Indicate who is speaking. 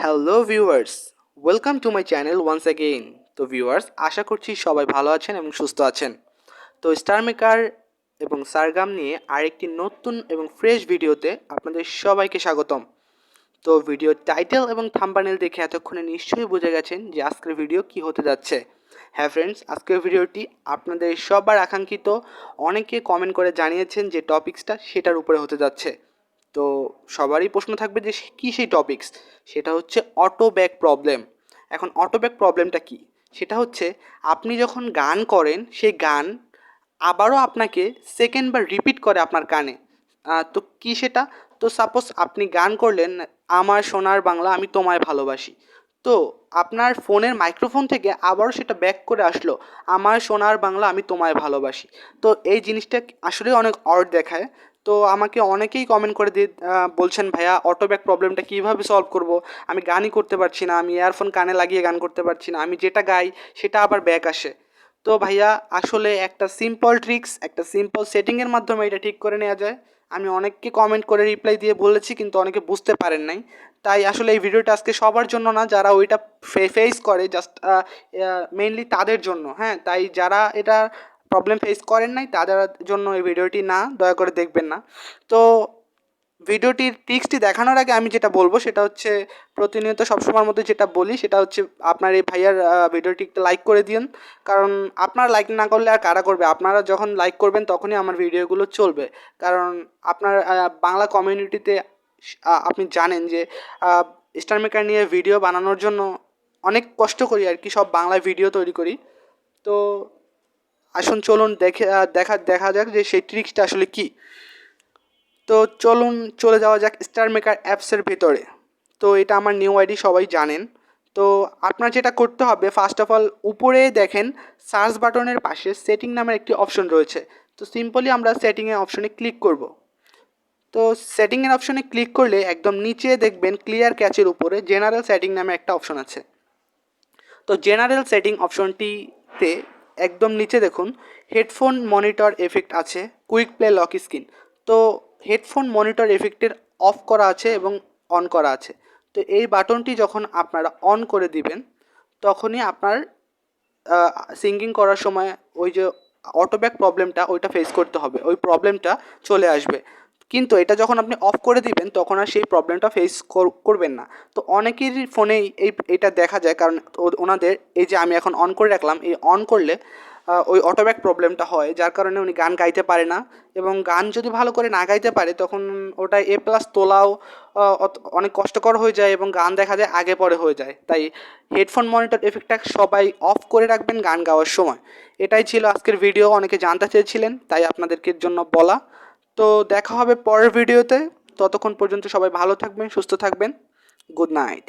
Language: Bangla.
Speaker 1: Hello viewers, welcome to my channel once again. তো ভিউয়ার্স, আশা করছি সবাই ভালো আছেন এবং সুস্থ আছেন। তো স্টার মেকার এবং সারগাম নিয়ে আরেকটি নতুন এবং ফ্রেশ ভিডিওতে আপনাদের সবাইকে স্বাগতম। তো ভিডিওর টাইটেল এবং থাম্বনেল দেখে এতক্ষণে নিশ্চয়ই বুঝে গেছেন যে আজকের ভিডিও কি হতে যাচ্ছে। হ্যাঁ ফ্রেন্ডস, আজকের ভিডিওটি আপনাদের সবার আকাঙ্ক্ষিত, অনেকে কমেন্ট করে জানিয়েছেন যে টপিক্সটা সেটার উপরে হতে যাচ্ছে। তো সবারই প্রশ্ন থাকবে যে কী সেই টপিক্স, সেটা হচ্ছে অটো ব্যাক প্রবলেম। এখন অটো ব্যাক প্রবলেমটা কী? সেটা হচ্ছে আপনি যখন গান করেন সেই গান আবারও আপনাকে সেকেন্ড বার রিপিট করে আপনার কানে। তো কী সেটা? তো সাপোজ আপনি গান করলেন, আমার সোনার বাংলা আমি তোমায় ভালোবাসি, তো আপনার ফোনের মাইক্রোফোন থেকে আবারও সেটা ব্যাক করে আসলো, আমার সোনার বাংলা আমি তোমায় ভালোবাসি। তো এই জিনিসটা আসলে অনেক অড দেখায়। তো আমাকে অনেকেই কমেন্ট করে বলছেন, ভাইয়া অটো ব্যাক প্রবলেমটা কীভাবে সলভ করব? আমি গানই করতে পারছি না, আমি ইয়ারফোন কানে লাগিয়ে গান করতে পারছি না, আমি যেটা গাই সেটা আবার ব্যাক আসে। তো ভাইয়া আসলে একটা সিম্পল ট্রিক্স, একটা সিম্পল সেটিংয়ের মাধ্যমে এটা ঠিক করে নেওয়া যায়। আমি অনেককে কমেন্ট করে রিপ্লাই দিয়ে বলেছি, কিন্তু অনেকে বুঝতে পারেন নাই। তাই আসলে এই ভিডিওটা আজকে সবার জন্য না, যারা ওইটা ফেস করে, জাস্ট মেইনলি তাদের জন্য। হ্যাঁ, তাই যারা এটা প্রবলেম ফেস করেন নাই তাদের জন্য এই ভিডিওটি না, দয়া করে দেখবেন না। তো ভিডিওটির ট্রিক্সটি দেখানোর আগে আমি যেটা বলবো সেটা হচ্ছে, প্রতিনিয়ত সবসময়ের মধ্যে যেটা বলি সেটা হচ্ছে, আপনার এই ভাইয়ার ভিডিওটি একটু লাইক করে দিন। কারণ আপনার লাইক না করলে আর কারা করবে? আপনারা যখন লাইক করবেন তখনই আমার ভিডিওগুলো চলবে। কারণ আপনার বাংলা কমিউনিটিতে আপনি জানেন যে স্টার মেকার নিয়ে ভিডিও বানানোর জন্য অনেক কষ্ট করি আর কি, সব বাংলা ভিডিও তৈরি করি। তো আসুন চলুন দেখা যাক যে সেই ট্রিক্সটা আসলে কী। তো চলুন চলে যাওয়া যাক স্টার মেকার অ্যাপসের ভেতরে। তো এটা আমার নিউ আইডি, সবাই জানেন। তো আপনার যেটা করতে হবে, ফার্স্ট অফ অল উপরে দেখেন সার্চ বাটনের পাশে সেটিং নামের একটি অপশন রয়েছে। তো সিম্পলি আমরা সেটিংয়ের অপশনে ক্লিক করব। তো সেটিংয়ের অপশনে ক্লিক করলে একদম নিচে দেখবেন ক্লিয়ার ক্যাচের উপরে জেনারেল সেটিং নামে একটা অপশন আছে। তো জেনারেল সেটিং অপশনটিতে একদম নিচে দেখুন হেডফোন মনিটর এফেক্ট আছে, কুইক প্লে লক স্ক্রিন। তো হেডফোন মনিটর এফেক্টের অফ করা আছে এবং অন করা আছে। তো এই বাটনটি যখন আপনারা অন করে দিবেন, তখনই আপনার সিঙ্গিং করার সময় ওই যে অটোব্যাক প্রবলেমটা ওইটা ফেস করতে হবে, ওই প্রবলেমটা চলে আসবে। কিন্তু এটা যখন আপনি অফ করে দিবেন তখন আর সেই প্রবলেমটা ফেস করবেন না। তো অনেকেরই ফোনেই এটা দেখা যায়, কারণ ওনাদের এই যে আমি এখন অন করে রাখলাম, এই অন করলে ওই অটোব্যাক প্রবলেমটা হয়, যার কারণে উনি গান গাইতে পারে না। এবং গান যদি ভালো করে না গাইতে পারে তখন ওটা A+ তোলাও অনেক কষ্টকর হয়ে যায় এবং গান দেখা যায় আগে পরে হয়ে যায়। তাই হেডফোন মনিটর এফেক্টটা সবাই অফ করে রাখবেন গান গাওয়ার সময়। এটাই ছিল আজকের ভিডিও, অনেকে জানতে চেয়েছিলেন তাই আপনাদেরকে জন্য বলা। তো দেখা হবে পরের ভিডিওতে, ততক্ষণ পর্যন্ত সবাই ভালো থাকবেন, সুস্থ থাকবেন। Good night.